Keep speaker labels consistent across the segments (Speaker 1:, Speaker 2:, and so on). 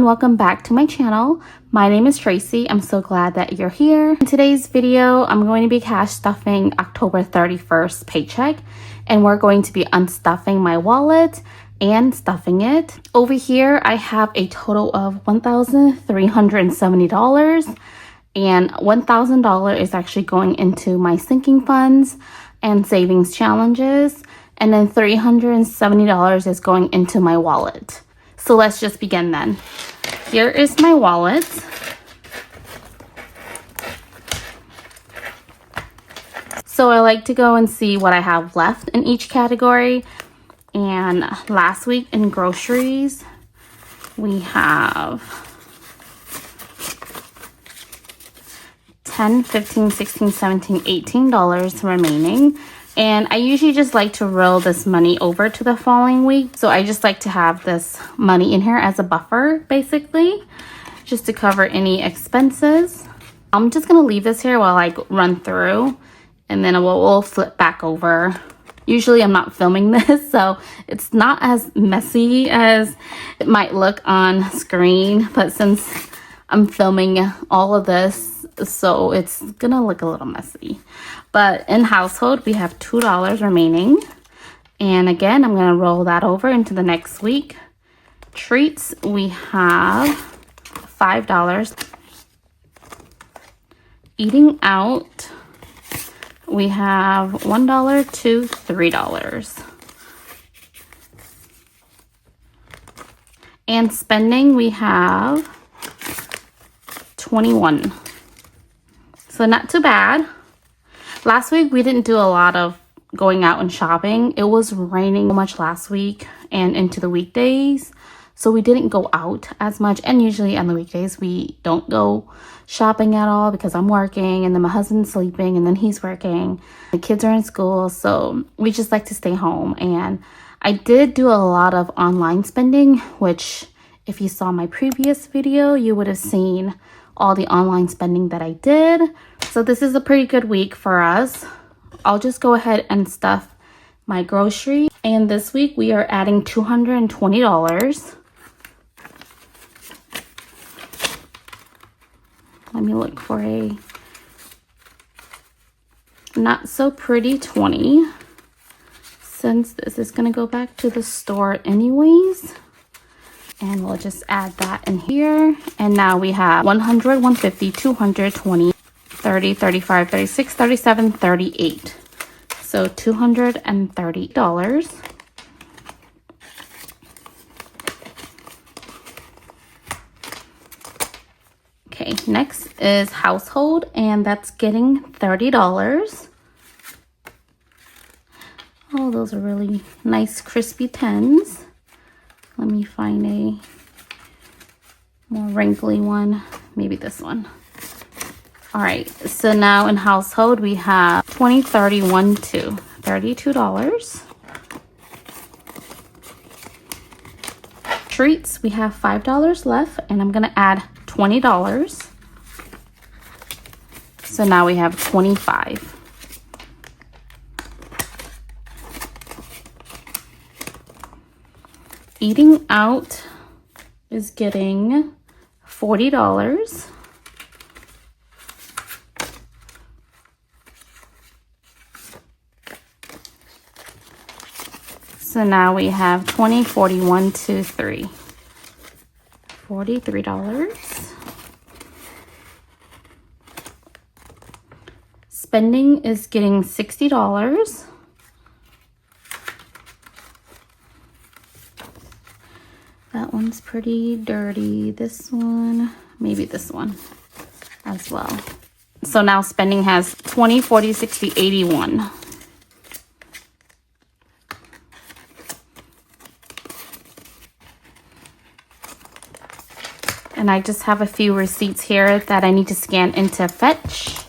Speaker 1: welcome back to my channel. My name is Tracy. I'm so glad that you're here. In today's video, I'm going to be cash stuffing October 31st paycheck, and we're going to be unstuffing my wallet and stuffing it. Over here, I have a total of $1,370, and $1,000 is actually going into my sinking funds and savings challenges, and then $370 is going into my wallet. So let's just begin then. Here is my wallet. So I like to go and see what I have left in each category. And last week in groceries, we have $10, $15, $16, $17, $18 remaining. And I usually just like to roll this money over to the following week. So I just like to have this money in here as a buffer, basically, just to cover any expenses. I'm just going to leave this here while I run through, and then we'll flip back over. Usually I'm not filming this, so it's not as messy as it might look on screen. But since I'm filming all of this, so it's going to look a little messy. But in household, we have $2 remaining. And again, I'm going to roll that over into the next week. Treats, we have $5. Eating out, we have $1 to $3. And spending, we have $21. So not too bad. Last week, we didn't do a lot of going out and shopping. It was raining so much last week and into the weekdays, so we didn't go out as much. And usually on the weekdays, we don't go shopping at all because I'm working, and then my husband's sleeping, and then he's working. The kids are in school, so we just like to stay home. And I did do a lot of online spending, which if you saw my previous video, you would have seen all the online spending that I did. So this is a pretty good week for us. I'll just go ahead and stuff my grocery. And this week we are adding $220. Let me look for a not so pretty 20, since this is gonna go back to the store anyways. And we'll just add that in here. And now we have 100, 150, 220, 30, 35, 36, 37, 38. So $230. Okay, next is household, and that's getting $30. Oh, those are really nice crispy 10s. Let me find a more wrinkly one. Maybe this one. All right, so now in household, we have 20, 30, 1, 2, $32. Treats, we have $5 left, and I'm gonna add $20. So now we have 25. Eating out is getting $40. So now we have 20, 40, 1, 2, 3. $43. Spending is getting $60. That one's pretty dirty. This one, maybe this one as well. So now spending has 20, 40, 60, 81. And I just have a few receipts here that I need to scan into Fetch.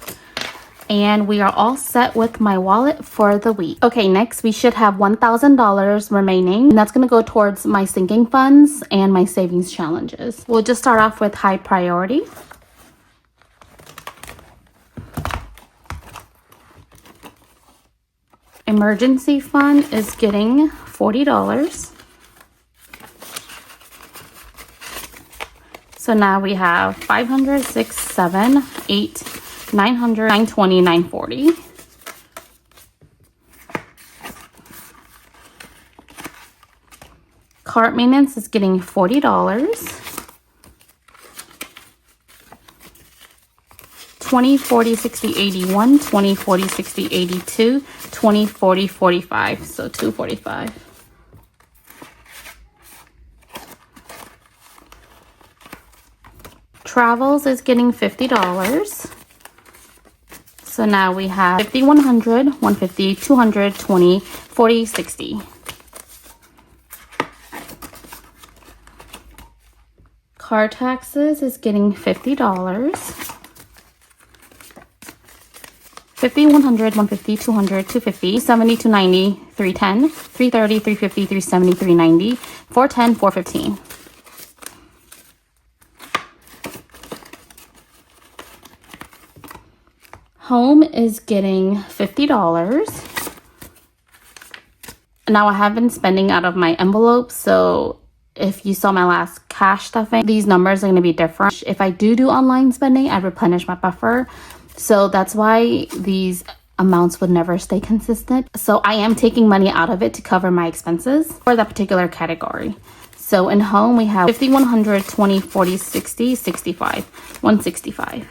Speaker 1: And we are all set with my wallet for the week. Okay, next we should have $1,000 remaining, and that's gonna go towards my sinking funds and my savings challenges. We'll just start off with high priority. Emergency fund is getting $40. So now we have 500, 6, 7, 8, 900, 920, 940. Cart maintenance is getting $40. 20, 40, 60, 81, 20, 40, 60, 82, 20, 40, 45. So 245. Travels is getting $50. So now we have 50, 100, 150, 200, 20, 40, 60. Car taxes is getting $50. 50, 100, 150, 200, 250, 70, 290, 310, 330, 350, 370, 390, 410, 415. Home is getting $50. Now I have been spending out of my envelope, so if you saw my last cash stuffing, these numbers are going to be different. If I do online spending, I replenish my buffer. So that's why these amounts would never stay consistent. So I am taking money out of it to cover my expenses for that particular category. So in home, we have 50, 100, 20, 40, 60, 65, 165.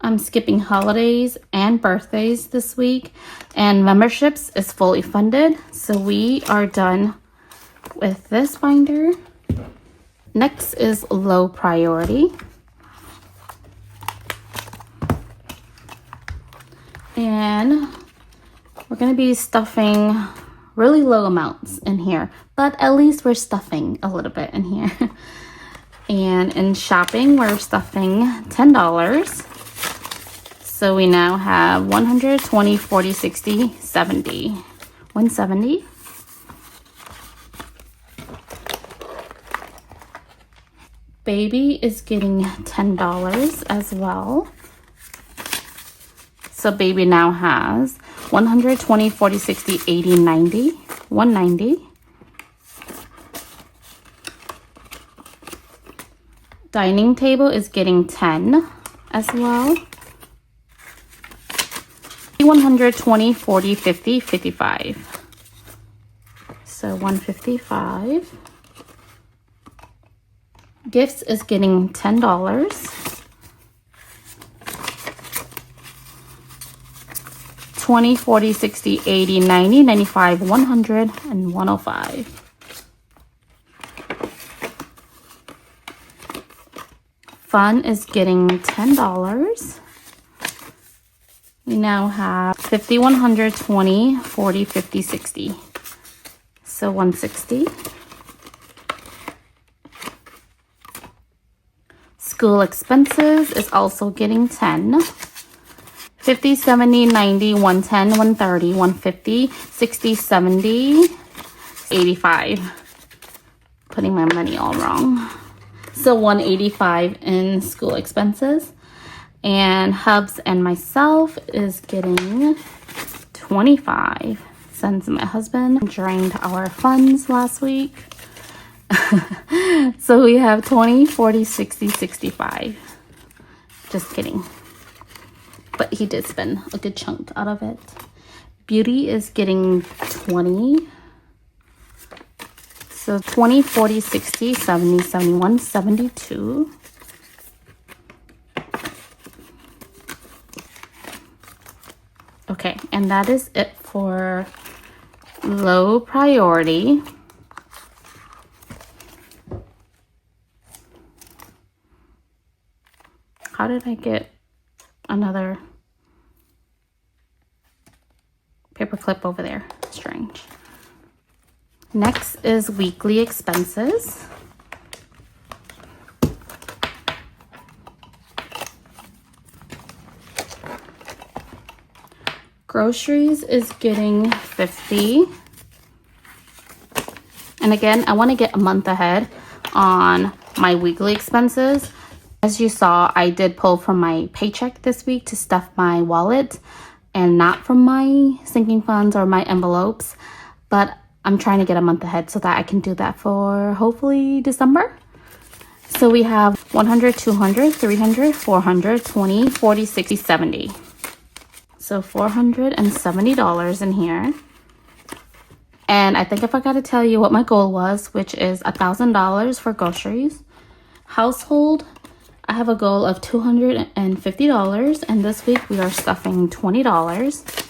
Speaker 1: I'm skipping holidays and birthdays this week, and memberships is fully funded. So we are done with this binder. Next is low priority. And we're going to be stuffing really low amounts in here, but at least we're stuffing a little bit in here. And in shopping, we're stuffing $10. So we now have 100, 20, 40, 60, 70, 170. Baby is getting $10 as well. So baby now has 100, 20, 40, 60, 80, 90, 190. Dining table is getting 10 as well. 100, 20, 40, 50, 55. So 155. Gifts is getting $10. 20, 40, 60, 80, 90, 95, 100, and 105. Fun is getting $10. We now have 50, 100, 20, 40, 50, 60. So 160. School expenses is also getting 10. 50, 70, 90, 110, 130, 150, 60, 70, 85. Putting my money all wrong. So 185 in school expenses. And Hubs and myself is getting 25 since my husband drained our funds last week. So we have 20, 40, 60, 65. Just kidding. But he did spend a good chunk out of it. Beauty is getting 20. So 20, 40, 60, 70, 71, 72. Okay, and that is it for low priority. How did I get another paper clip over there? Strange. Next is weekly expenses. Groceries is getting 50. And again, I want to get a month ahead on my weekly expenses. As you saw, I did pull from my paycheck this week to stuff my wallet and not from my sinking funds or my envelopes. But I'm trying to get a month ahead so that I can do that for hopefully December. So we have 100, 200, 300, 400, 20, 40, 60, 70. So $470 in here. And I think I forgot to tell you what my goal was, which is $1,000 for groceries. Household, I have a goal of $250, and this week we are stuffing $20.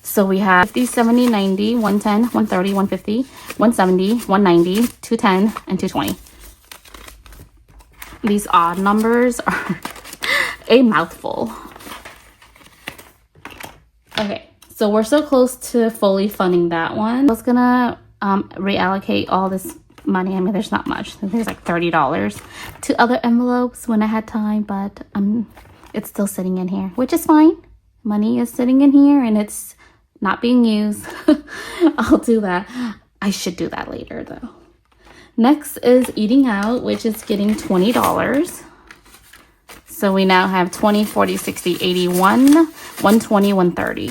Speaker 1: So we have 50, 70, 90, 110, 130, 150, 170, 190, 210, and 220. These odd numbers are a mouthful. Okay, so we're so close to fully funding that one. I was gonna reallocate all this money. I mean, there's not much. There's like $30 to other envelopes when I had time, but it's still sitting in here, which is fine. Money is sitting in here and it's not being used. I'll do that. I should do that later though. Next is eating out, which is getting $20. So we now have 20, 40, 60, 81, 120, 130.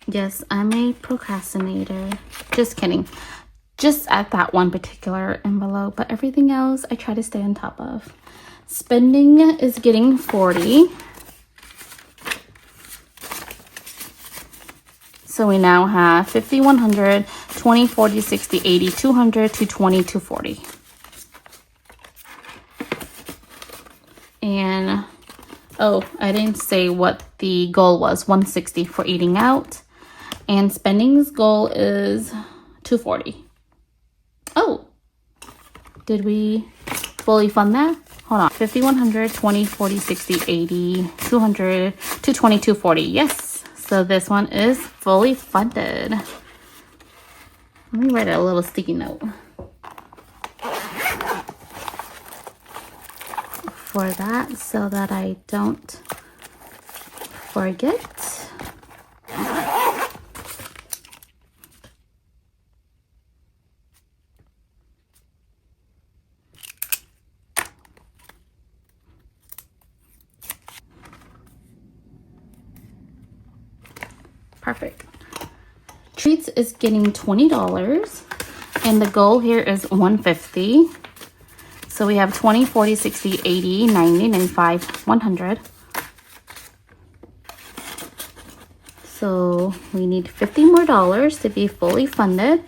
Speaker 1: Yes, I'm a procrastinator. Just kidding. Just at that one particular envelope, but everything else I try to stay on top of. Spending is getting 40. So we now have 50, 100, 20, 40, 60, 80, 200, 220, 240. And, oh, I didn't say what the goal was. 160 for eating out. And spending's goal is 240. Oh, did we fully fund that? Hold on. 50, 100, 20, 40, 60, 80, 200, 220, 240. Yes. So this one is fully funded. Let me write a little sticky note for that so that I don't forget. Perfect. Treats is getting $20 and the goal here is 150. So we have 20, 40, 60, 80, 90, 95, 100. So we need 50 more dollars to be fully funded.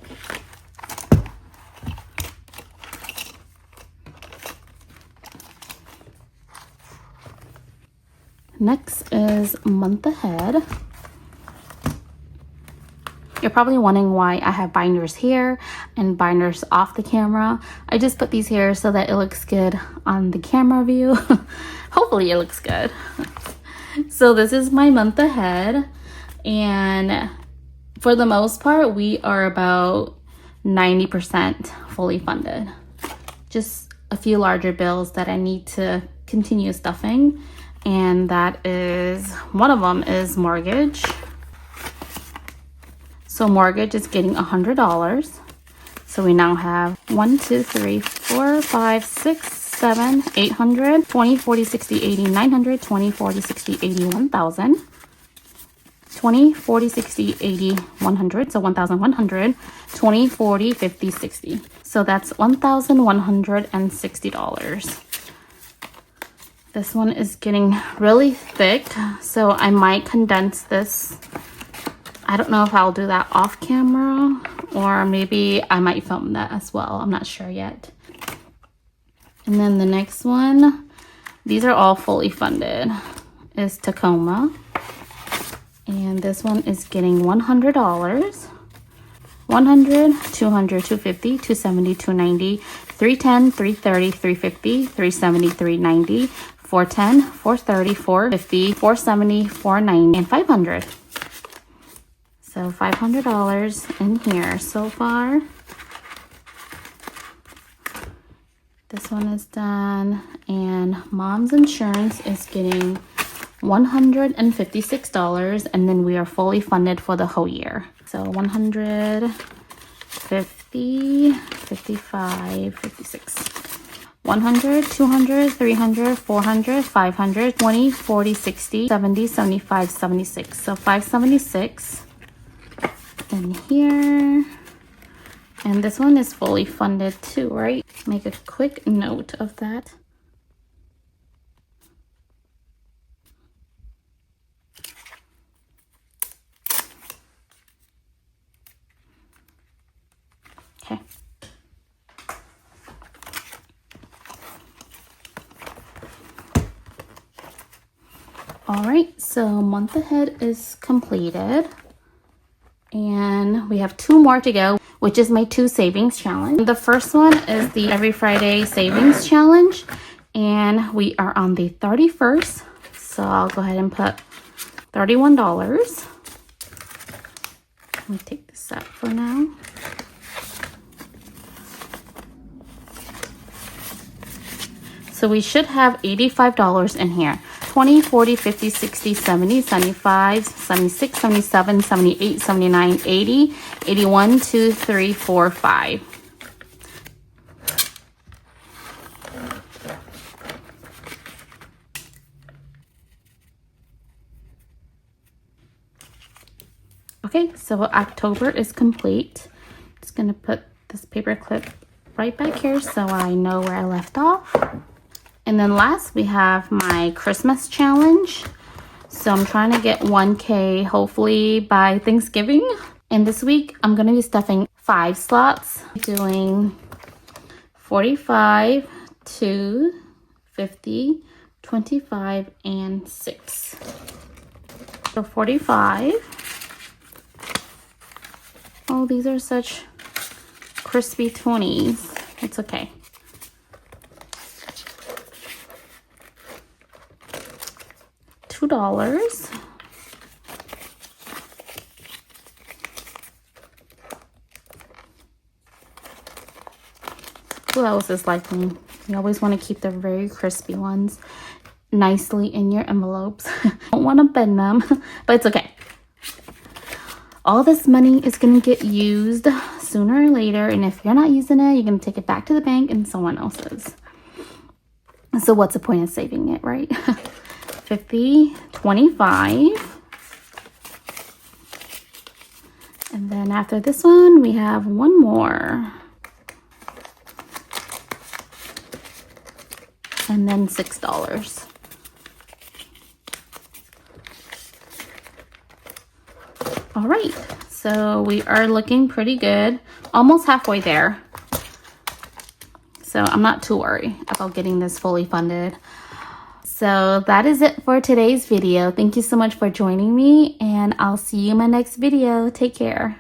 Speaker 1: Next is month ahead. You're probably wondering why I have binders here and binders off the camera. I just put these here so that it looks good on the camera view. Hopefully it looks good. So this is my month ahead. And for the most part, we are about 90% fully funded. Just a few larger bills that I need to continue stuffing. And that is, one of them is mortgage. So mortgage is getting $100. So we now have 1, 2, 3, 4, 5, 6, 7, 800, 20, 40, 60, 80, 900, 20, 40, 60, 80, 1,000. 20, 40, 60, 80, 100. So 1,100, 20, 40, 50, 60. So that's $1,160. This one is getting really thick, so I might condense this. I don't know if I'll do that off camera or maybe I might film that as well. I'm not sure yet. And then the next one, these are all fully funded, is Tacoma. And this one is getting $100. 100, 200, 250, 270, 290, 310, 330, 350, 370, 390, 410, 430, 450, 470, 490, and 500. So $500 in here so far. This one is done. And mom's insurance is getting $156, and then we are fully funded for the whole year. So 150, 55, 56. 100, 200, 300, 400, 500, 20, 40, 60, 70, 75, 76. So 576 in here. And this one is fully funded too, right? Make a quick note of that. Okay. All right, so month ahead is completed. And we have 2 more to go, which is my 2 savings challenge. The first one is the Every Friday Savings Challenge. And we are on the 31st. So I'll go ahead and put $31. Let me take this out for now. So we should have $85 in here. 20, 40, 50, 60, 70, 75, 76, 77, 78, 79, 80, 81, 2, 3, 4, 5. Okay, so October is complete. Just gonna put this paper clip right back here so I know where I left off. And then last, we have my Christmas challenge. So I'm trying to get 1K hopefully by Thanksgiving. And this week, I'm going to be stuffing 5 slots. Doing 45, 2, 50, 25, and 6. So 45. Oh, these are such crispy 20s. It's okay. $2. Who else is like me? You always want to keep the very crispy ones nicely in your envelopes. Don't want to bend them, but it's okay. All this money is going to get used sooner or later, and if you're not using it, you're going to take it back to the bank and someone else's. So what's the point of saving it, right? 50, 25. And then after this one, we have one more. And then $6. All right, so we are looking pretty good. Almost halfway there. So I'm not too worried about getting this fully funded. So that is it for today's video. Thank you so much for joining me, and I'll see you in my next video. Take care.